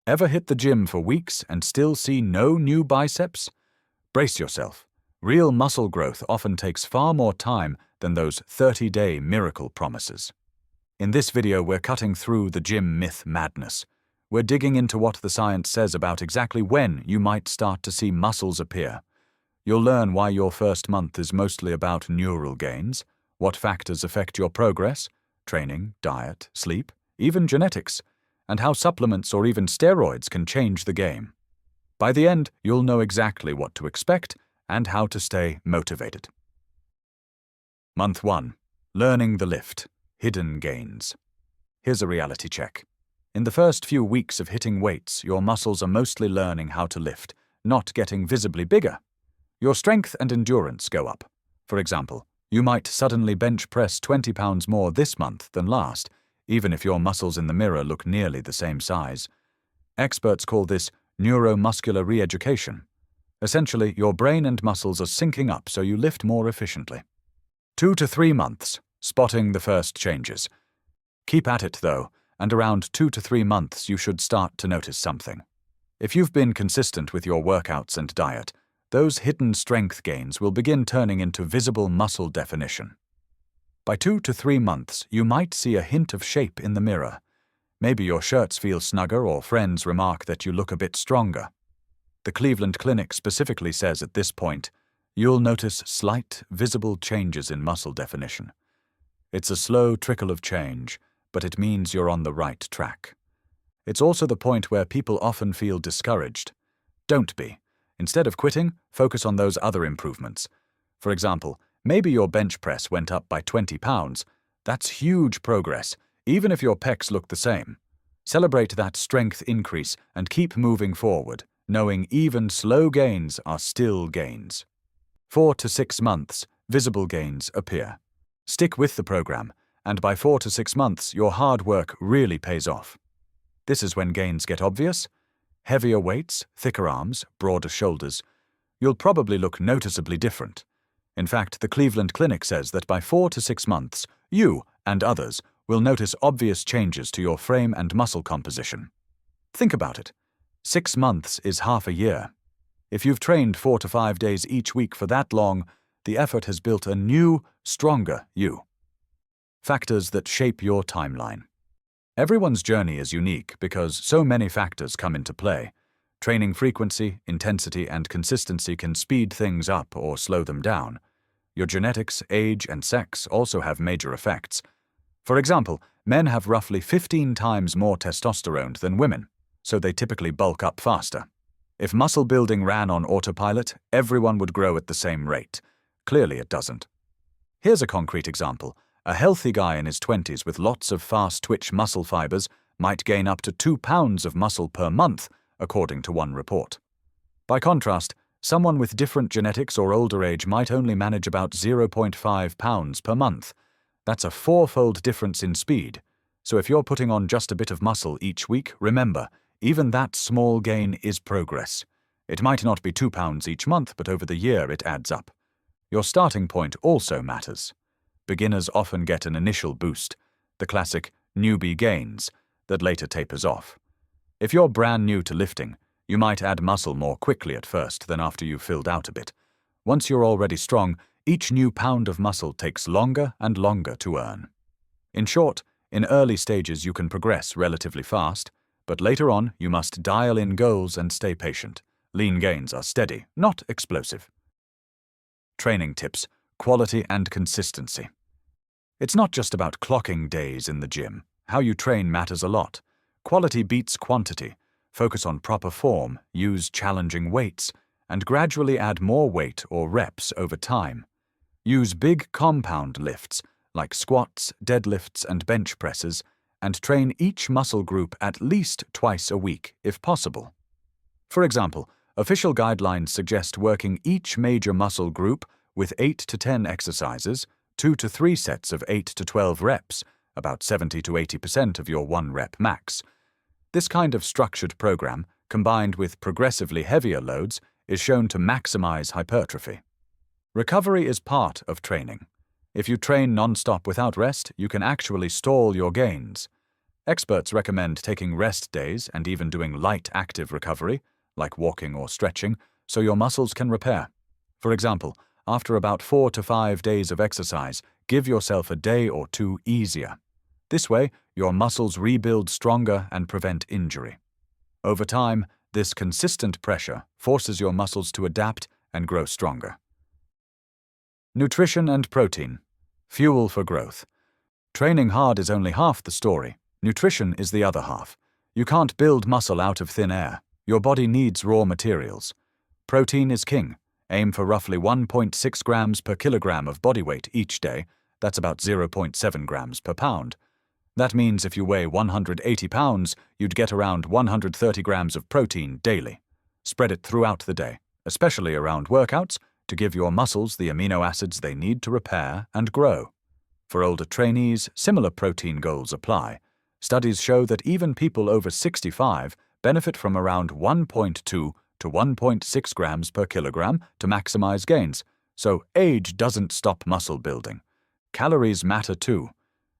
Ever hit the gym for weeks and still see no new biceps? Brace yourself. Real muscle growth often takes far more time than those 30-day miracle promises. In this video, we're cutting through the gym myth madness. We're digging into what the science says about exactly when you might start to see muscles appear. You'll learn why your first month is mostly about neural gains, what factors affect your progress, training, diet, sleep, even genetics, and how supplements or even steroids can change the game. By the end, you'll know exactly what to expect and how to stay motivated. Month 1. Learning the lift. Hidden gains. Here's a reality check. In the first few weeks of hitting weights, your muscles are mostly learning how to lift, not getting visibly bigger. Your strength and endurance go up. For example, you might suddenly bench press 20 pounds more this month than last, even if your muscles in the mirror look nearly the same size. Experts call this neuromuscular re-education. Essentially, your brain and muscles are syncing up so you lift more efficiently. 2 to 3 months, spotting the first changes. Keep at it though, and around 2 to 3 months you should start to notice something. If you've been consistent with your workouts and diet, those hidden strength gains will begin turning into visible muscle definition. By 2 to 3 months, you might see a hint of shape in the mirror. Maybe your shirts feel snugger or friends remark that you look a bit stronger. The Cleveland Clinic specifically says at this point, you'll notice slight, visible changes in muscle definition. It's a slow trickle of change, but it means you're on the right track. It's also the point where people often feel discouraged. Don't be. Instead of quitting, focus on those other improvements. For example, maybe your bench press went up by 20 pounds. That's huge progress, even if your pecs look the same. Celebrate that strength increase and keep moving forward, knowing even slow gains are still gains. 4 to 6 months, visible gains appear. Stick with the program, and by 4 to 6 months, your hard work really pays off. This is when gains get obvious. Heavier weights, thicker arms, broader shoulders. You'll probably look noticeably different. In fact, the Cleveland Clinic says that by 4 to 6 months, you and others will notice obvious changes to your frame and muscle composition. Think about it. 6 months is half a year. If you've trained 4 to 5 days each week for that long, the effort has built a new, stronger you. Factors that shape your timeline. Everyone's journey is unique because so many factors come into play. Training frequency, intensity, and consistency can speed things up or slow them down. Your genetics, age, and sex also have major effects. For example, men have roughly 15 times more testosterone than women, so they typically bulk up faster. If muscle building ran on autopilot, everyone would grow at the same rate. Clearly it doesn't. Here's a concrete example. A healthy guy in his 20s with lots of fast-twitch muscle fibers might gain up to 2 pounds of muscle per month, according to one report. By contrast, someone with different genetics or older age might only manage about 0.5 pounds per month. That's a 4-fold difference in speed. So if you're putting on just a bit of muscle each week, remember, even that small gain is progress. It might not be 2 pounds each month, but over the year it adds up. Your starting point also matters. Beginners often get an initial boost, the classic newbie gains, that later tapers off. If you're brand new to lifting, you might add muscle more quickly at first than after you've filled out a bit. Once you're already strong, each new pound of muscle takes longer and longer to earn. In short, in early stages you can progress relatively fast, but later on you must dial in goals and stay patient. Lean gains are steady, not explosive. Training tips, quality and consistency. It's not just about clocking days in the gym. How you train matters a lot. Quality beats quantity. Focus on proper form, use challenging weights, and gradually add more weight or reps over time. Use big compound lifts, like squats, deadlifts, and bench presses, and train each muscle group at least twice a week, if possible. For example, official guidelines suggest working each major muscle group with 8 to 10 exercises, 2 to 3 sets of 8 to 12 reps, about 70 to 80% of your 1 rep max. This kind of structured program, combined with progressively heavier loads, is shown to maximize hypertrophy. Recovery is part of training. If you train non-stop without rest, you can actually stall your gains. Experts recommend taking rest days and even doing light active recovery, like walking or stretching, so your muscles can repair. For example, after about 4 to 5 days of exercise, give yourself a day or two easier. This way, your muscles rebuild stronger and prevent injury. Over time, this consistent pressure forces your muscles to adapt and grow stronger. Nutrition and protein. Fuel for growth. Training hard is only half the story. Nutrition is the other half. You can't build muscle out of thin air. Your body needs raw materials. Protein is king. Aim for roughly 1.6 grams per kilogram of body weight each day. That's about 0.7 grams per pound. That means if you weigh 180 pounds, you'd get around 130 grams of protein daily. Spread it throughout the day, especially around workouts, to give your muscles the amino acids they need to repair and grow. For older trainees, similar protein goals apply. Studies show that even people over 65 benefit from around 1.2 to 1.6 grams per kilogram to maximize gains, so age doesn't stop muscle building. Calories matter too.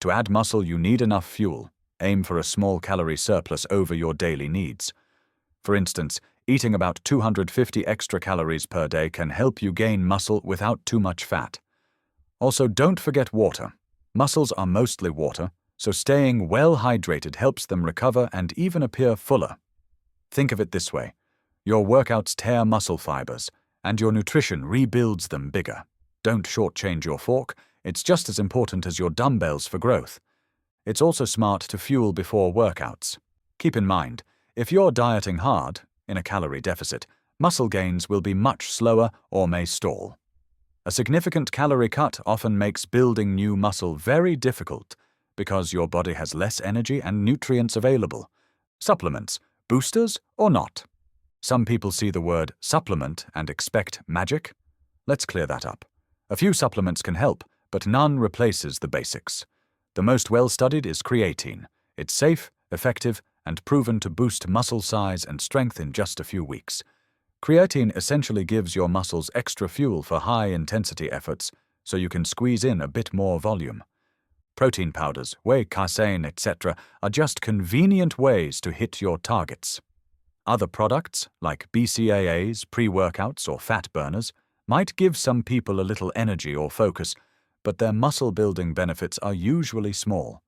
To add muscle, you need enough fuel. Aim for a small calorie surplus over your daily needs. For instance, eating about 250 extra calories per day can help you gain muscle without too much fat. Also, don't forget water. Muscles are mostly water, so staying well hydrated helps them recover and even appear fuller. Think of it this way. Your workouts tear muscle fibers, and your nutrition rebuilds them bigger. Don't shortchange your fork. It's just as important as your dumbbells for growth. It's also smart to fuel before workouts. Keep in mind, if you're dieting hard, in a calorie deficit, muscle gains will be much slower or may stall. A significant calorie cut often makes building new muscle very difficult because your body has less energy and nutrients available. Supplements, boosters or not? Some people see the word supplement and expect magic. Let's clear that up. A few supplements can help, but none replaces the basics. The most well-studied is creatine. It's safe, effective, and proven to boost muscle size and strength in just a few weeks. Creatine essentially gives your muscles extra fuel for high-intensity efforts, so you can squeeze in a bit more volume. Protein powders, whey casein, etc. are just convenient ways to hit your targets. Other products, like BCAAs, pre-workouts, or fat burners, might give some people a little energy or focus, but their muscle-building benefits are usually small.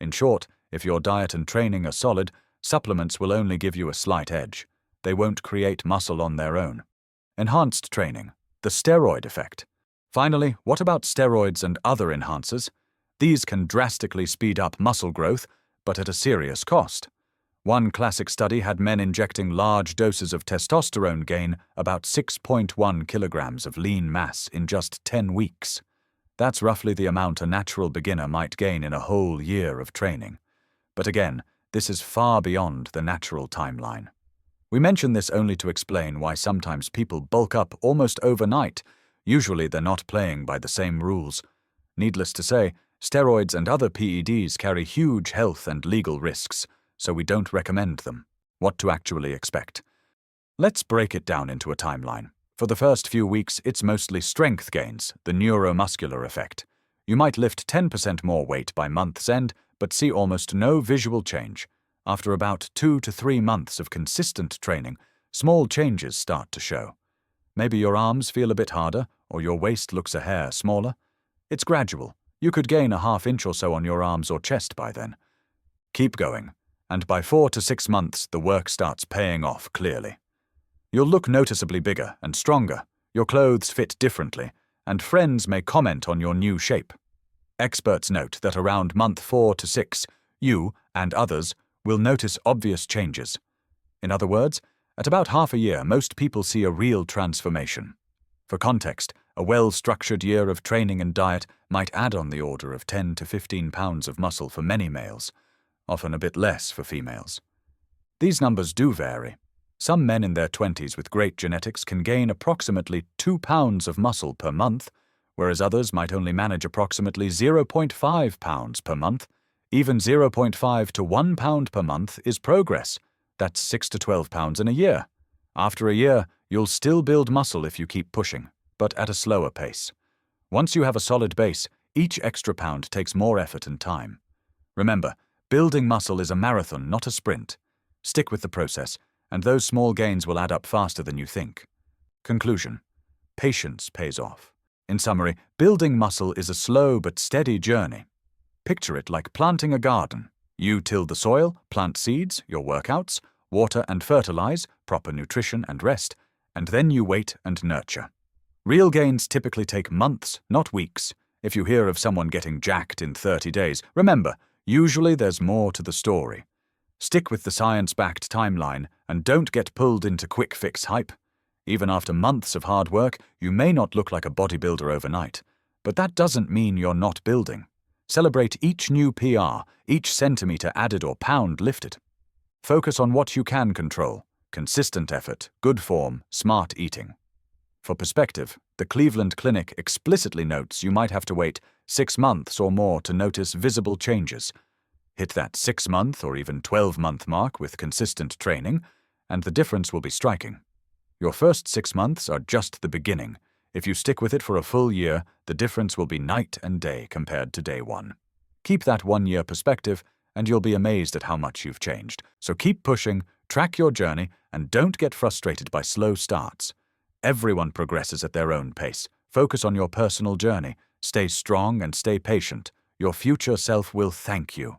In short, if your diet and training are solid, supplements will only give you a slight edge. They won't create muscle on their own. Enhanced training, the steroid effect. Finally, what about steroids and other enhancers? These can drastically speed up muscle growth, but at a serious cost. One classic study had men injecting large doses of testosterone gain about 6.1 kilograms of lean mass in just 10 weeks. That's roughly the amount a natural beginner might gain in a whole year of training. But again, this is far beyond the natural timeline. We mention this only to explain why sometimes people bulk up almost overnight. Usually they're not playing by the same rules. Needless to say, steroids and other PEDs carry huge health and legal risks, so we don't recommend them. What to actually expect? Let's break it down into a timeline. For the first few weeks, it's mostly strength gains, the neuromuscular effect. You might lift 10% more weight by month's end, but see almost no visual change. After about 2 to 3 months of consistent training, small changes start to show. Maybe your arms feel a bit harder, or your waist looks a hair smaller. It's gradual. You could gain a half inch or so on your arms or chest by then. Keep going, and by 4 to 6 months, the work starts paying off clearly. You'll look noticeably bigger and stronger, your clothes fit differently, and friends may comment on your new shape. Experts note that around month 4 to 6, you, and others, will notice obvious changes. In other words, at about half a year, most people see a real transformation. For context, a well-structured year of training and diet might add on the order of 10 to 15 pounds of muscle for many males, often a bit less for females. These numbers do vary. Some men in their 20s with great genetics can gain approximately 2 pounds of muscle per month, whereas others might only manage approximately 0.5 pounds per month. Even 0.5 to 1 pound per month is progress. That's 6 to 12 pounds in a year. After a year, you'll still build muscle if you keep pushing, but at a slower pace. Once you have a solid base, each extra pound takes more effort and time. Remember, Building muscle is a marathon, not a sprint. Stick with the process, and those small gains will add up faster than you think. Conclusion: patience pays off. In summary, building muscle is a slow but steady journey. Picture it like planting a garden. You till the soil, plant seeds, your workouts, water and fertilize, proper nutrition and rest, and then you wait and nurture. Real gains typically take months, not weeks. If you hear of someone getting jacked in 30 days, remember, usually there's more to the story. Stick with the science-backed timeline and don't get pulled into quick-fix hype. Even after months of hard work, you may not look like a bodybuilder overnight. But that doesn't mean you're not building. Celebrate each new PR, each centimeter added or pound lifted. Focus on what you can control: consistent effort, good form, smart eating. For perspective, the Cleveland Clinic explicitly notes you might have to wait 6 months or more to notice visible changes. Hit that 6-month or even 12-month mark with consistent training, and the difference will be striking. Your first 6 months are just the beginning. If you stick with it for a full year, the difference will be night and day compared to day one. Keep that 1-year perspective, and you'll be amazed at how much you've changed. So keep pushing, track your journey, and don't get frustrated by slow starts. Everyone progresses at their own pace. Focus on your personal journey. Stay strong and stay patient. Your future self will thank you.